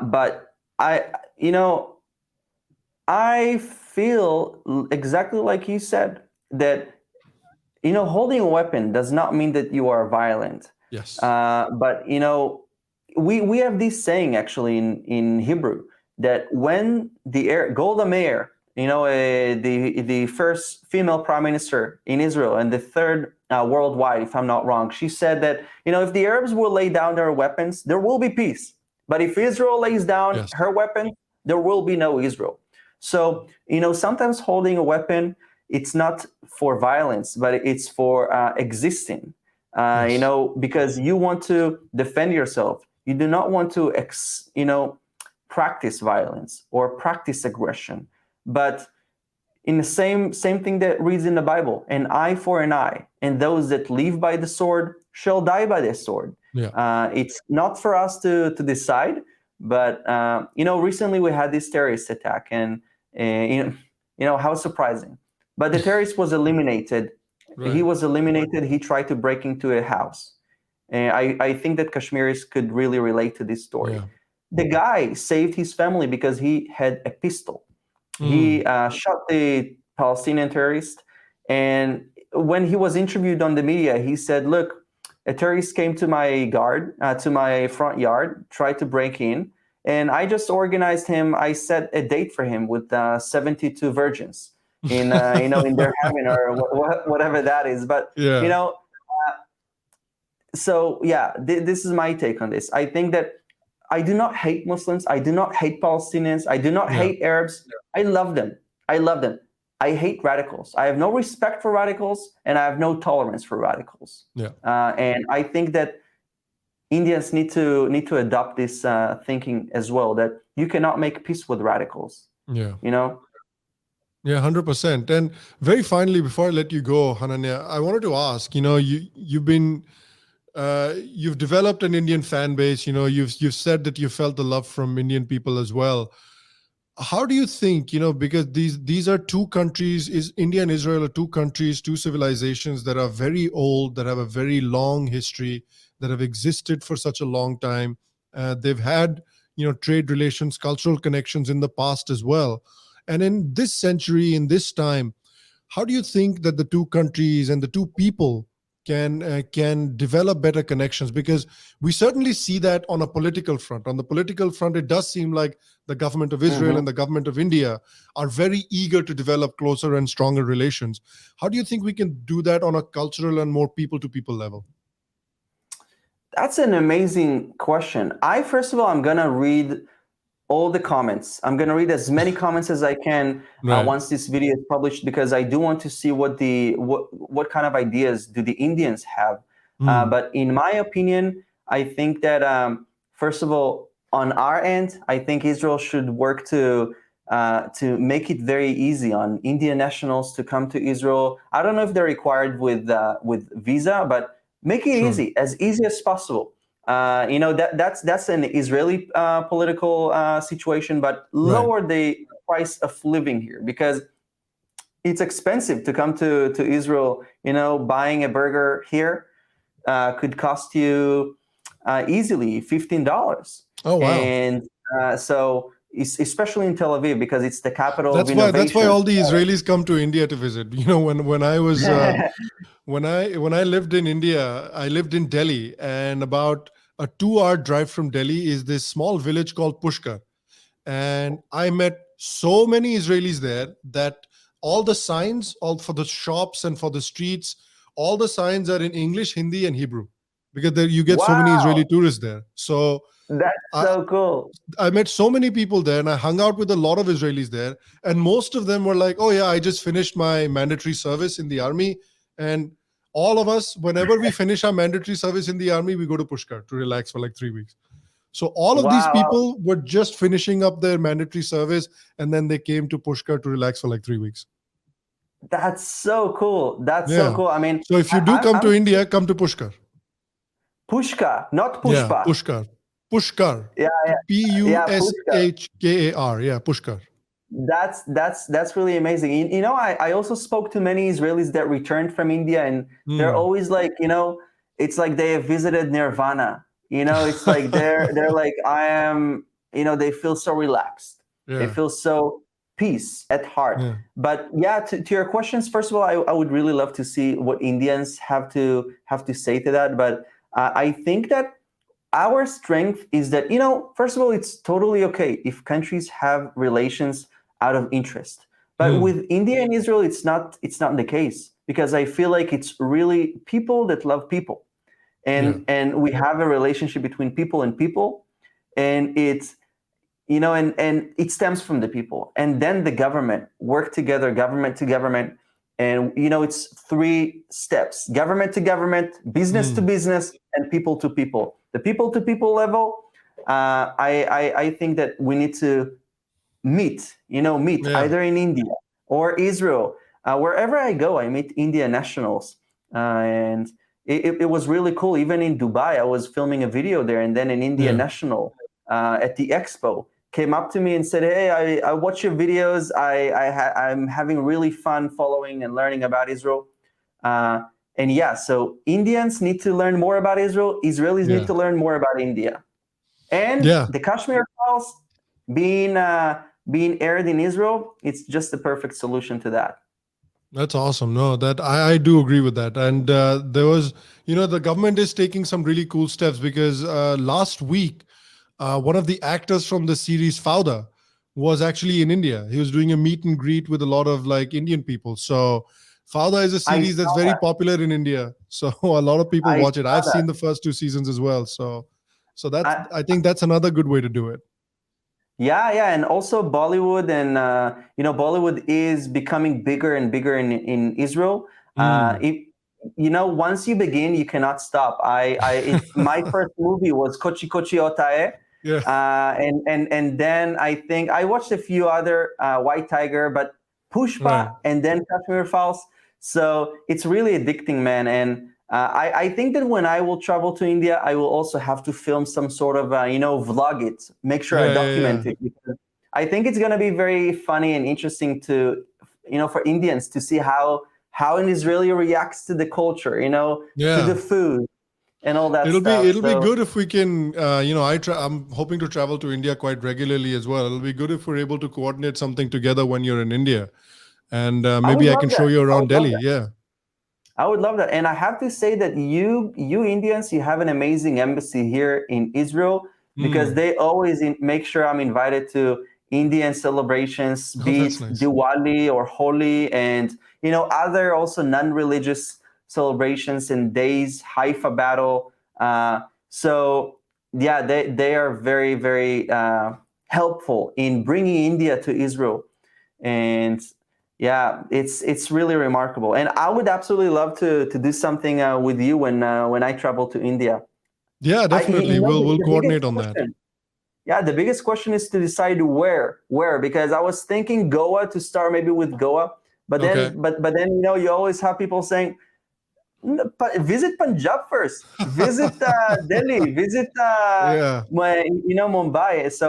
but you know, I feel exactly like you said that holding a weapon does not mean that you are violent. Yes. But we have this saying actually in Hebrew that when the Golda Meir, the first female prime minister in Israel and the third worldwide, if I'm not wrong, she said that if the Arabs will lay down their weapons, there will be peace. But if Israel lays down Yes. her weapon, there will be no Israel. So sometimes holding a weapon, it's not for violence, but it's for existing. Yes. Because you want to defend yourself. You do not want to, practice violence or practice aggression. But in the same thing that reads in the Bible, an eye for an eye, and those that live by the sword shall die by the sword. Yeah. It's not for us to decide, but recently we had this terrorist attack, and how surprising. But the terrorist was eliminated. He Right. was eliminated. He tried to break into a house. And I think that Kashmiris could really relate to this story. Yeah. The guy saved his family because he had a pistol. He Mm. shot the Palestinian terrorist. And when he was interviewed on the media, he said, "Look, a terrorist came to my front yard, tried to break in, and I just organized him. I set a date for him with 72 virgins in their heaven or whatever that is." But Yeah. so yeah, this is my take on this. I think that I do not hate Muslims. I do not hate Palestinians. I do not Yeah. hate Arabs. I love them. I love them. I hate radicals. I have no respect for radicals, and I have no tolerance for radicals. Yeah. And I think that Indians need to adopt this thinking as well. That you cannot make peace with radicals. Yeah. You know. Yeah, 100%. And very finally, before I let you go, Hananya, I wanted to ask, you've developed an Indian fan base. You've said that you felt the love from Indian people as well. How do you think, because these are two countries, is India and Israel are two countries, two civilizations that are very old, that have a very long history, that have existed for such a long time. They've had, trade relations, cultural connections in the past as well. And in this century, in this time, how do you think that the two countries and the two people can develop better connections? Because we certainly see that on a political front. On the political front, it does seem like the government of Israel Mhm. and the government of India are very eager to develop closer and stronger relations. How do you think we can do that on a cultural and more people to people level? That's an amazing question. First of all, I'm gonna read all the comments. I'm going to read as many comments as I can Right. once this video is published, because I do want to see what kind of ideas do the Indians have. Mm. But in my opinion, I think that first of all, on our end, I think Israel should work to to make it very easy on Indian nationals to come to Israel. I don't know if they're required with visa, but make it easy as possible. That's an Israeli political situation, but lower the price of living here, because it's expensive to come to Israel. Buying a burger here could cost you easily $15. Oh wow! And so, especially in Tel Aviv, because it's the capital of That's innovation. why all the Israelis come to India to visit. When I was when I lived in India, I lived in Delhi, and about a 2-hour drive from Delhi is this small village called Pushkar, and I met so many Israelis there that all the signs, all for the shops and for the streets, all the signs are in English, Hindi, and Hebrew, because you get so many Israeli tourists there. So that's so cool. I met so many people there, and I hung out with a lot of Israelis there, and most of them were like, "Oh yeah, I just finished my mandatory service in the army," and all of us, whenever we finish our mandatory service in the army, we go to Pushkar to relax for like 3 weeks. So all of these people were just finishing up their mandatory service, and then they came to Pushkar to relax for like 3 weeks. That's so cool. That's so cool. I mean, so if you do come to India, come to Pushkar. Pushkar, not Pushpa. Yeah, Pushkar. Pushkar. Yeah. Pushkar. Yeah, Pushkar. That's really amazing. I also spoke to many Israelis that returned from India, and they're always like, it's like they have visited Nirvana. It's like they're like, I am. They feel so relaxed. They feel so peace at heart. But to your questions, first of all, I would really love to see what Indians have to say to that. But I think that our strength is that, first of all, it's totally okay if countries have relations out of interest. But with India and Israel, it's not the case, because I feel like it's really people that love people. And we have a relationship between people and people, and it's, and it stems from the people. And then the government work together, government to government. And, it's 3 steps: government to government, business to business, and people to people. The people to people level, I think that we need to meet either in India or Israel. Wherever I go, I meet Indian nationals. And it was really cool. Even in Dubai, I was filming a video there, and then an Indian national at the expo came up to me and said, "Hey, I watch your videos. I'm having really fun following and learning about Israel." And so Indians need to learn more about Israel. Israelis need to learn more about India. And the Kashmir Files being aired in Israel, it's just the perfect solution to that. That's awesome. No, that I do agree with that. And there was, the government is taking some really cool steps, because last week, one of the actors from the series Fauda was actually in India. He was doing a meet and greet with a lot of like Indian people. So Fauda is a series that's very popular in India. So a lot of people watch it. I've seen the first 2 seasons as well. So that's, I think that's another good way to do it. Yeah. And also Bollywood, and, Bollywood is becoming bigger and bigger in Israel. Once you begin, you cannot stop. My first movie was Kochi Kochi Otae. And then I think I watched a few other White Tiger, but Pushpa and then Kashmir Files. So it's really addicting, man. And I think that when I will travel to India, I will also have to film some sort of, vlog it, make sure I document it. Because I think it's going to be very funny and interesting to, for Indians to see how an Israeli reacts to the culture, to the food and all that stuff. It'll be good if we can, I'm hoping to travel to India quite regularly as well. It'll be good if we're able to coordinate something together when you're in India. And maybe I can show you around Delhi. I would love that. And I have to say that you Indians, you have an amazing embassy here in Israel, because they always make sure I'm invited to Indian celebrations, be it Diwali or Holi, and, other also non-religious celebrations and days, Haifa battle. So they are very, very helpful in bringing India to Israel. And it's really remarkable. And I would absolutely love to do something with you when I travel to India. Yeah, definitely. We'll coordinate on that. yeah, the biggest question is to decide where, because I was thinking Goa to start, maybe with Goa, but Okay. then, but then, you know, you always have people saying, visit Punjab first, visit Delhi, visit Yeah. you know, Mumbai. So,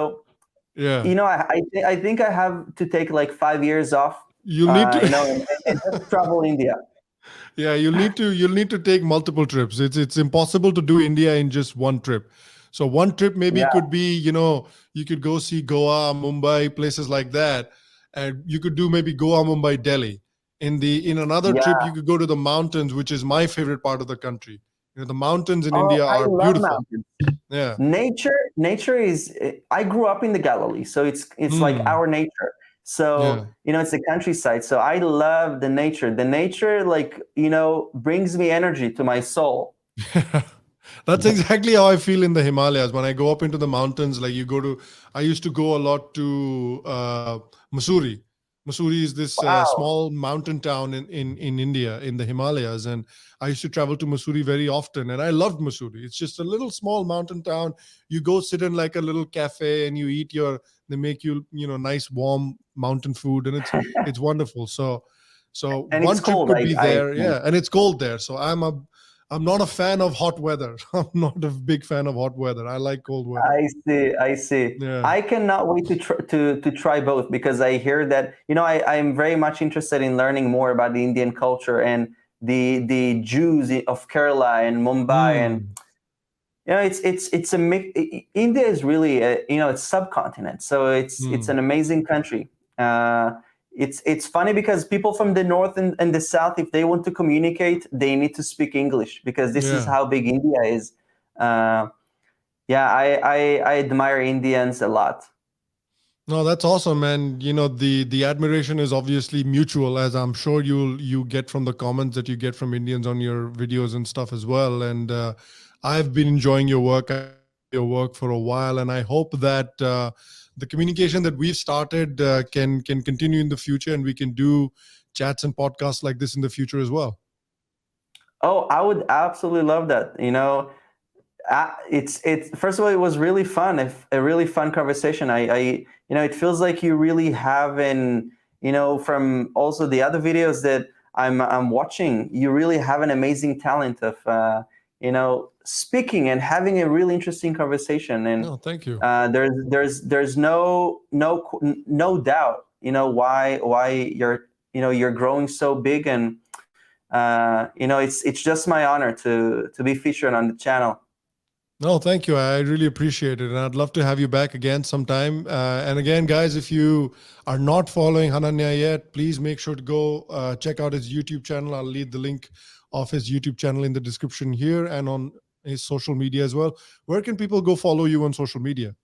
Yeah. you know, I think I have to take like 5 years off, You'll need you know, to. and just travel India. Yeah, you'll need to take multiple trips. It's impossible to do India in just one trip. So one trip maybe Yeah, could be, you could go see Goa, Mumbai, places like that. And you could do maybe Goa, Mumbai, Delhi. In another trip, yeah. you could go to the mountains, which is my favorite part of the country. The mountains in Oh, India I are love beautiful. mountains. Yeah. Nature is. I grew up in the Galilee, so it's like Hmm. our nature. So, Yeah. you know, it's the countryside. So I love the nature. The nature, like, you know, brings me energy to my soul. That's exactly how I feel in the Himalayas. When I go up into the mountains, like I used to go a lot to Mussoorie. Mussoorie is this Wow. small mountain town in India, in the Himalayas. And I used to travel to Mussoorie very often. And I loved Mussoorie. It's just a little small mountain town. You go sit in like a little cafe and you eat they make you, nice warm mountain food. And it's wonderful. So And it's one trip cold. could be I there. think. Yeah. And it's cold there. So I'm not a fan of hot weather. I'm not a big fan of hot weather. I like cold weather. I see. I see. Yeah. I cannot wait to try both, because I hear that, you know, I'm very much interested in learning more about the Indian culture and the Jews of Kerala and Mumbai. And, Hmm. you know, it's a mix. India is really a, you know, it's subcontinent, so it's Hmm. an amazing country. It's funny because people from the north and the south, if they want to communicate, they need to speak English, because this is Yeah. how big India is. Uh, yeah, I admire Indians a lot. No, that's awesome, man. The admiration is obviously mutual, as I'm sure you get from the comments that you get from Indians on your videos and stuff as well. And I've been enjoying your work for a while, and I hope that the communication that we've started can continue in the future, and we can do chats and podcasts like this in the future as well. Oh, I would absolutely love that. You know, it's first of all, it was really fun, a really fun conversation. You know, it feels like you really have, an you know, from also the other videos that I'm watching, you really have an amazing talent of you know, speaking and having a really interesting conversation. And No, thank you. there's no doubt, you know, why you're, you know, you're growing so big. And you know, it's just my honor to be featured on the channel. No, thank you. I really appreciate it. And I'd love to have you back again sometime. And again, guys, if you are not following Hananya yet, please make sure to go check out his YouTube channel. I'll leave the link of his YouTube channel in the description here and on his social media as well. Where can people go follow you on social media?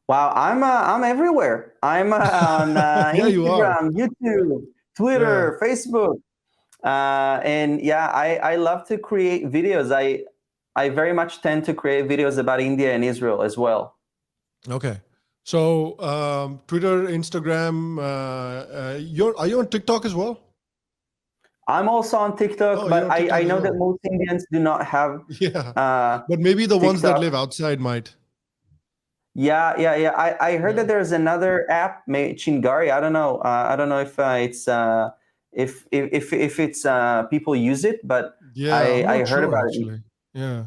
Wow, I'm everywhere. I'm on Yeah, you are. Instagram, YouTube, Yeah. Twitter, Facebook, and yeah, I love to create videos. I very much tend to create videos about India and Israel as well. Okay. So Twitter, Instagram, are you on TikTok as well? I'm also on TikTok, Oh, you're but on TikTok I as know that well. most Indians do not have Yeah. uh, But maybe the ones that TikTok. live outside might. Yeah. I heard that Yeah. there's another app, Chingari. I don't know if it's if it's people use it, but Yeah, I'm I not heard sure about it. actually. Yeah.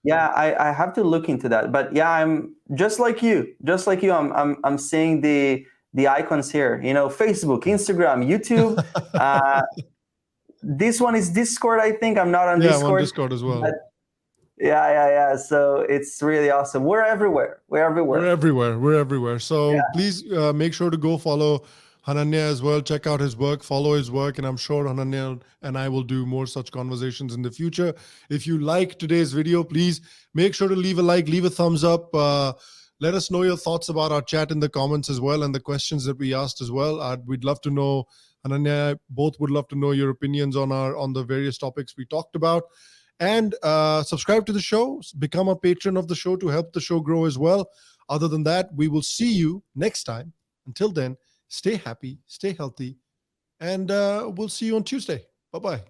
Yeah, I have to look into that. But yeah, I'm just like you. Just like you, I'm seeing the icons here. You know, Facebook, Instagram, YouTube. Uh, this one is Discord. I think I'm not on Yeah, I'm on Discord, Discord as but well. yeah. So it's really awesome. We're everywhere. We're We're everywhere. everywhere. We're everywhere. So Yeah. please make sure to go follow Hananya as well. Check out his work, follow his work, and I'm sure Hananya and I will do more such conversations in the future. If you like today's video, please make sure to leave a like, leave a thumbs up. Let us know your thoughts about our chat in the comments as well, and the questions that we asked as well. We'd love to know, Hananya, both would love to know your opinions on the various topics we talked about. And subscribe to the show, become a patron of the show to help the show grow as well. Other than that, we will see you next time. Until then, stay happy, stay healthy, and we'll see you on Tuesday. Bye bye.